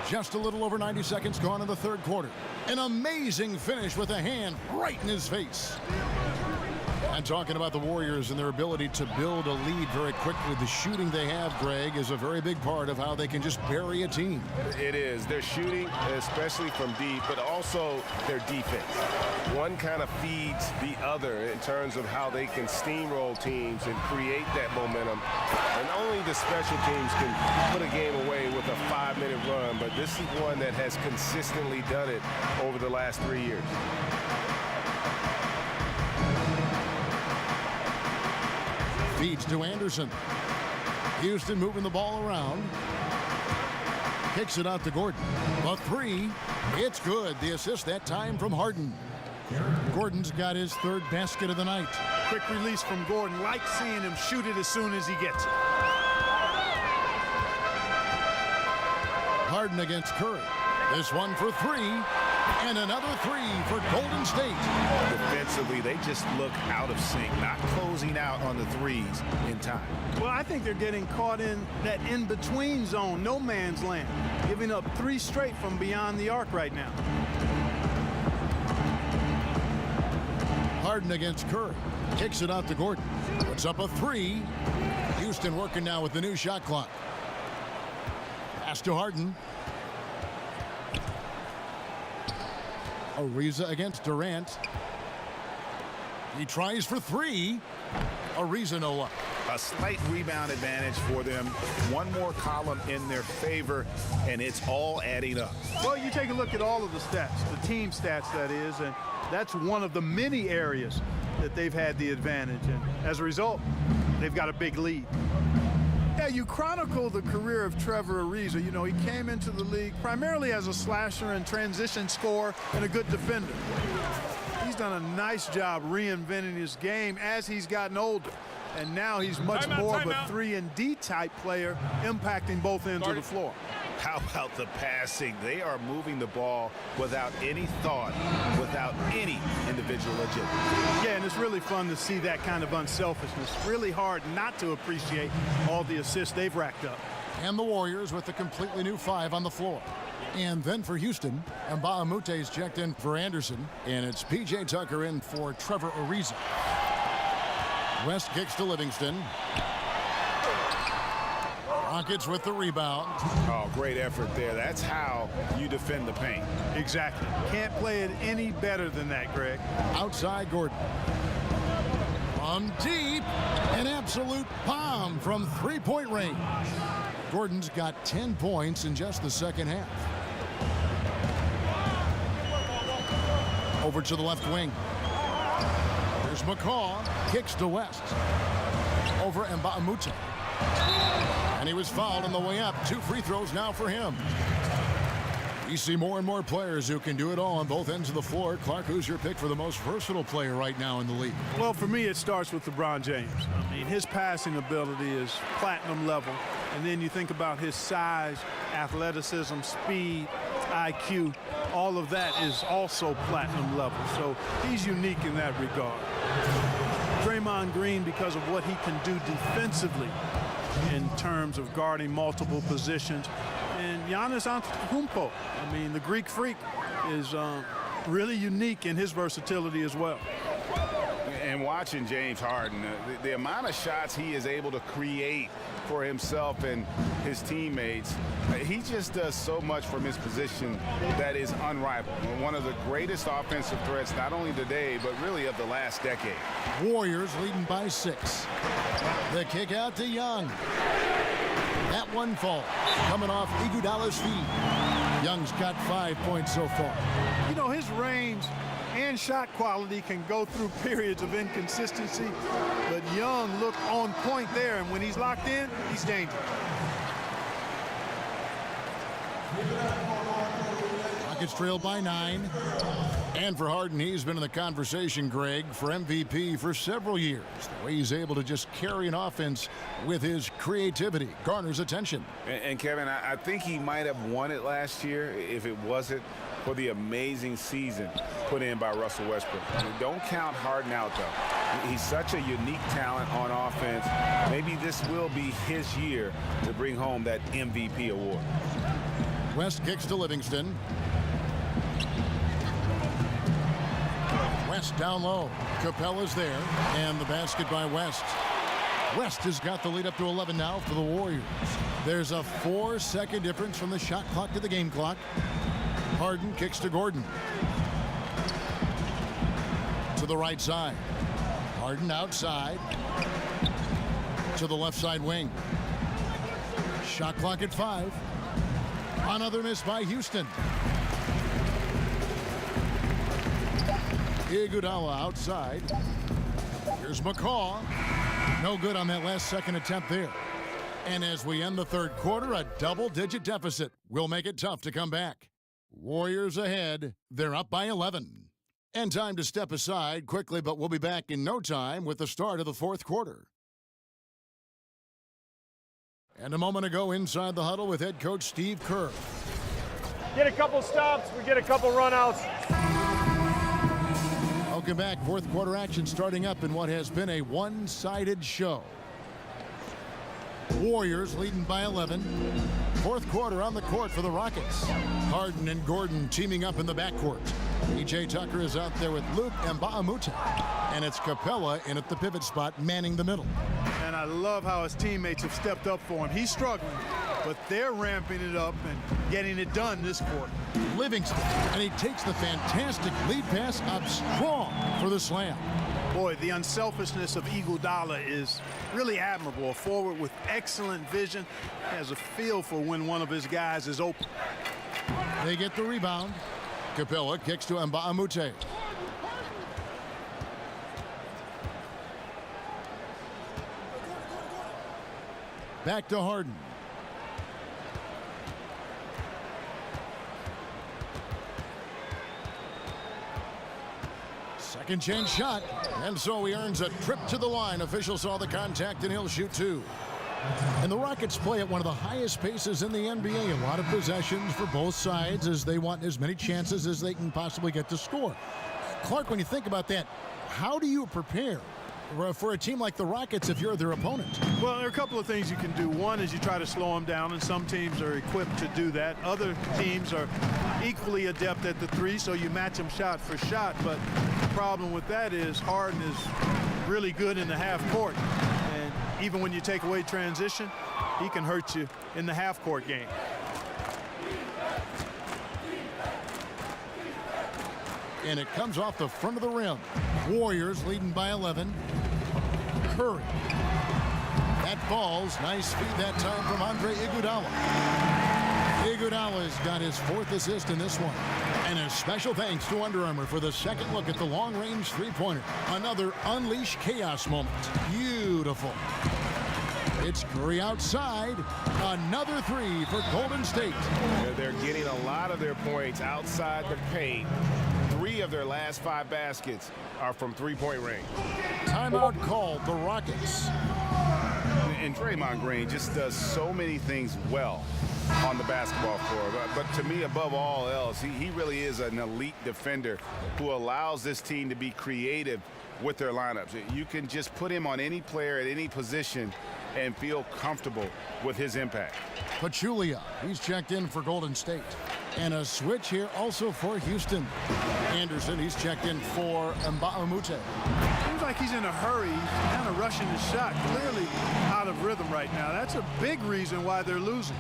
Just a little over 90 seconds gone in the third quarter. An amazing finish with a hand right in his face. And talking about the Warriors and their ability to build a lead very quickly, the shooting they have, Greg, is a very big part of how they can just bury a team. It is. Their shooting, especially from deep, but also their defense. One kind of feeds the other in terms of how they can steamroll teams and create that momentum. And only the special teams can put a game away with a 5-minute run, but this is one that has consistently done it over the last 3 years. Feeds to Anderson. Houston moving the ball around. Kicks it out to Gordon. A three. It's good. The assist that time from Harden. Gordon's got his third basket of the night. Quick release from Gordon. Like seeing him shoot it as soon as he gets it. Harden against Curry. This one for three. And another three for Golden State. Defensively, they just look out of sync, not closing out on the threes in time. Well, I think they're getting caught in that in-between zone, no man's land, giving up 3 straight from beyond the arc right now. Harden against Curry. Kicks it out to Gordon. Puts up a three. Houston working now with the new shot clock. Pass to Harden. Ariza against Durant. He tries for three. Ariza no luck. A slight rebound advantage for them. One more column in their favor, and it's all adding up. Well, you take a look at all of the stats, the team stats, that is, and that's one of the many areas that they've had the advantage. And as a result, they've got a big lead. Yeah, you chronicle the career of Trevor Ariza. You know, he came into the league primarily as a slasher and transition scorer and a good defender. He's done a nice job reinventing his game as he's gotten older. And now he's much more of a 3-and-D type player, impacting both ends of the floor. How about the passing? They are moving the ball without any thought, without any individual agility. Yeah, and it's really fun to see that kind of unselfishness. Really hard not to appreciate all the assists they've racked up. And the Warriors with a completely new 5 on the floor. And then for Houston, Mbaamute's checked in for Anderson, and it's P.J. Tucker in for Trevor Ariza. West kicks to Livingston. Rockets with the rebound. Oh, great effort there. That's how you defend the paint. Exactly. Can't play it any better than that, Greg. Outside Gordon. From deep, an absolute bomb from three-point range. Gordon's got 10 points in just the second half. Over to the left wing. Here's McCaw. Kicks to West. Over Mbamute. And he was fouled on the way up. 2 free throws now for him. You see more and more players who can do it all on both ends of the floor. Clark, who's your pick for the most versatile player right now in the league? Well, for me, it starts with LeBron James. I mean, his passing ability is platinum level. And then you think about his size, athleticism, speed, IQ. All of that is also platinum level. So he's unique in that regard. Draymond Green, because of what he can do defensively in terms of guarding multiple positions. And Giannis Antetokounmpo, I mean, the Greek freak, is really unique in his versatility as well. And watching James Harden, the amount of shots he is able to create for himself and his teammates, he just does so much from his position that is unrivaled. One of the greatest offensive threats, not only today, but really of the last decade. Warriors leading by 6. The kick out to Young. That one falls, coming off Iguodala's feet. Young's got 5 points so far. You know, his range and shot quality can go through periods of inconsistency, but Young looked on point there, and when he's locked in, he's dangerous. Rockets trailed by 9. And for Harden, he's been in the conversation, Greg, for MVP for several years. The way he's able to just carry an offense with his creativity garners attention. And Kevin, I think he might have won it last year if it wasn't for the amazing season put in by Russell Westbrook. Don't count Harden out, though. He's such a unique talent on offense. Maybe this will be his year to bring home that MVP award. West kicks to Livingston. West down low. Capella's there, and the basket by West. West has got the lead up to 11 now for the Warriors. There's a 4-second difference from the shot clock to the game clock. Harden kicks to Gordon. To the right side. Harden outside. To the left side wing. Shot clock at 5. Another miss by Houston. Iguodala outside. Here's McCaw. No good on that last second attempt there. And as we end the third quarter, a double-digit deficit will make it tough to come back. Warriors ahead. They're up by 11. And time to step aside quickly, but we'll be back in no time with the start of the fourth quarter. And a moment ago inside the huddle with head coach Steve Kerr. Get a couple stops, we get a couple runouts. Welcome back. Fourth quarter action starting up in what has been a one-sided show. Warriors leading by 11. Fourth quarter on the court for the Rockets. Harden and Gordon teaming up in the backcourt. PJ Tucker is out there with Luke Mbamute. And it's Capella in at the pivot spot, manning the middle. And I love how his teammates have stepped up for him. He's struggling, but they're ramping it up and getting it done this quarter. Livingston, and he takes the fantastic lead pass up strong for the slam. Boy, the unselfishness of Iguodala is really admirable. A forward with excellent vision, has a feel for when one of his guys is open. They get the rebound. Capella kicks to Mbamute. Back to Harden. Second chance shot, and so he earns a trip to the line. Officials saw the contact, and he'll shoot two. And the Rockets play at one of the highest paces in the NBA. A lot of possessions for both sides as they want as many chances as they can possibly get to score. Clark, when you think about that, how do you prepare for a team like the Rockets if you're their opponent? Well, there are a couple of things you can do. One is you try to slow them down, and some teams are equipped to do that. Other teams are equally adept at the three, so you match them shot for shot. But the problem with that is Harden is really good in the half court. And even when you take away transition, he can hurt you in the half court game. And it comes off the front of the rim. Warriors leading by 11. Curry. That falls. Nice feed that time from Andre Iguodala. Iguodala's got his fourth assist in this one. And a special thanks to Under Armour for the second look at the long-range three-pointer. Another Unleash Chaos moment. Beautiful. It's Curry outside. Another three for Golden State. They're getting a lot of their points outside the paint. 3 of their last 5 baskets are from three-point range. Timeout called the Rockets. And Draymond Green just does so many things well on the basketball floor. But to me, above all else, he really is an elite defender who allows this team to be creative with their lineups. You can just put him on any player at any position and feel comfortable with his impact. Pachulia, he's checked in for Golden State. And a switch here also for Houston. Anderson, he's checked in for Mbamute. Seems like he's in a hurry. He's kind of rushing his shot. Clearly out of rhythm right now. That's a big reason why they're losing.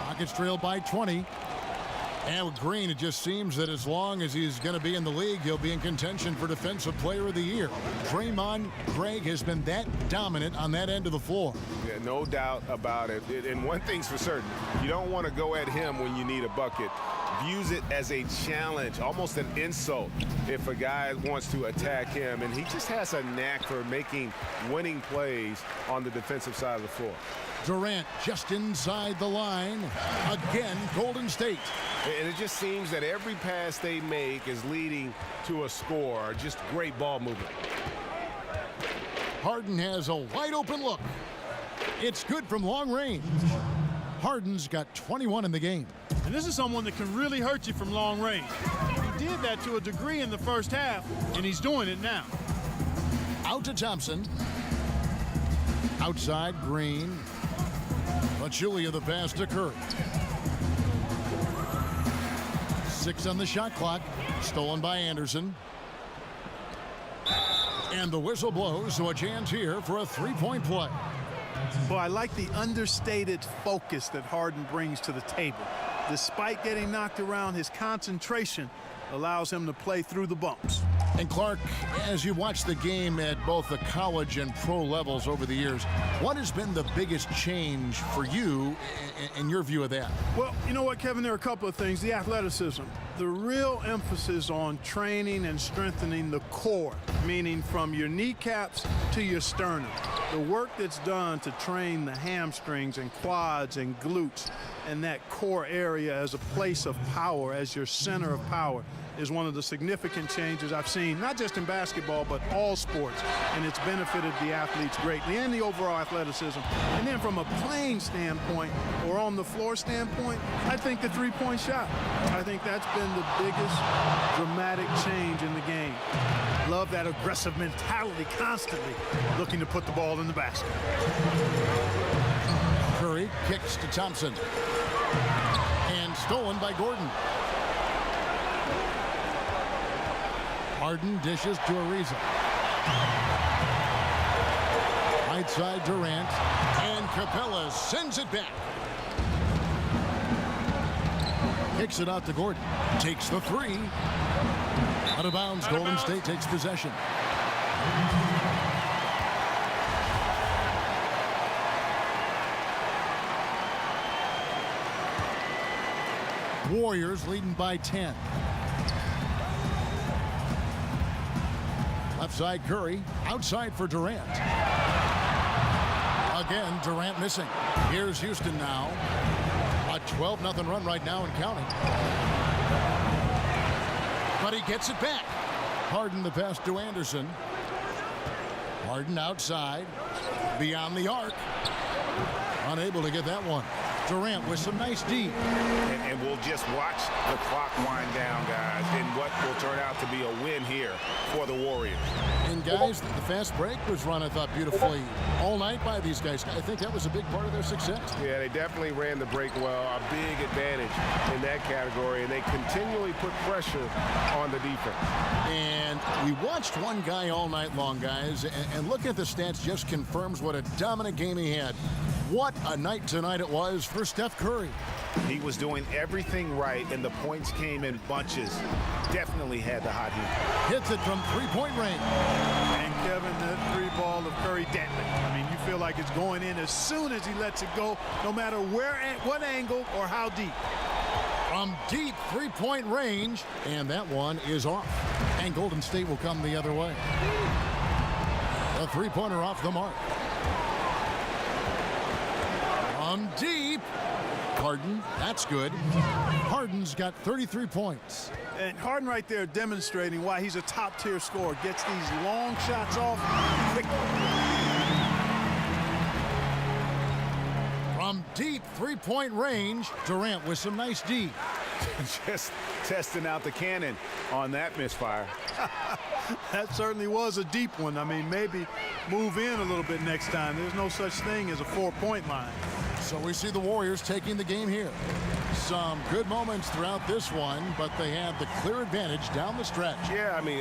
Rockets trail by 20. And with Green, it just seems that as long as he's going to be in the league, he'll be in contention for Defensive Player of the Year. Draymond Greg has been that dominant on that end of the floor. Yeah, no doubt about it. And one thing's for certain, you don't want to go at him when you need a bucket. Views it as a challenge, almost an insult if a guy wants to attack him. And he just has a knack for making winning plays on the defensive side of the floor. Durant just inside the line. Again, Golden State. And it just seems that every pass they make is leading to a score. Just great ball movement. Harden has a wide open look. It's good from long range. Harden's got 21 in the game. And this is someone that can really hurt you from long range. He did that to a degree in the first half, and he's doing it now. Out to Thompson. Outside, Green. Pachulia the pass to Curry. 6 on the shot clock. Stolen by Anderson. And the whistle blows, so a chance here for a three-point play. Well, I like the understated focus that Harden brings to the table. Despite getting knocked around, his concentration allows him to play through the bumps. And Clark, as you watch the game at both the college and pro levels over the years, what has been the biggest change for you in your view of that? Well, you know what, Kevin, there are a couple of things. The athleticism, the real emphasis on training and strengthening the core, meaning from your kneecaps to your sternum. The work that's done to train the hamstrings and quads and glutes and that core area as a place of power, as your center of power, is one of the significant changes I've seen, not just in basketball, but all sports. And it's benefited the athletes greatly and the overall athleticism. And then from a playing standpoint or on the floor standpoint, I think the three-point shot. I think that's been the biggest dramatic change in the game. Love that aggressive mentality, constantly looking to put the ball in the basket. Curry kicks to Thompson. And stolen by Gordon. Harden dishes to Ariza. Right side Durant. And Capella sends it back. Kicks it out to Gordon. Takes the three. Out of bounds. Golden State takes possession. Warriors leading by 10. Left side Curry. Outside for Durant. Again, Durant missing. Here's Houston now. A 12-0 run right now and counting. But he gets it back. Harden the pass to Anderson. Harden outside. Beyond the arc. Unable to get that one. Durant with some nice D. And we'll just watch the clock wind down, guys, in what will turn out to be a win here for the Warriors. And guys, the fast break was run, I thought, beautifully all night by these guys. I think that was a big part of their success. Yeah, they definitely ran the break well. A big advantage in that category, and they continually put pressure on the defense. And we watched one guy all night long, guys, and looking at the stats just confirms what a dominant game he had. What a night tonight it was for Steph Curry. He was doing everything right, and the points came in bunches. Definitely had the hot heat. Hits it from three-point range. And Kevin, that three ball of Curry deadly. I mean, you feel like it's going in as soon as he lets it go, no matter where, what angle, or how deep. From deep three-point range, and that one is off. And Golden State will come the other way. The three-pointer off the mark. From deep. Harden, that's good. Harden's got 33 points. And Harden right there demonstrating why he's a top-tier scorer. Gets these long shots off quickly. From deep three-point range, Durant with some nice D. Just testing out the cannon on that misfire. That certainly was a deep one. I mean, maybe move in a little bit next time. There's no such thing as a four-point line. So we see the Warriors taking the game here. Some good moments throughout this one, but they had the clear advantage down the stretch. Yeah, I mean,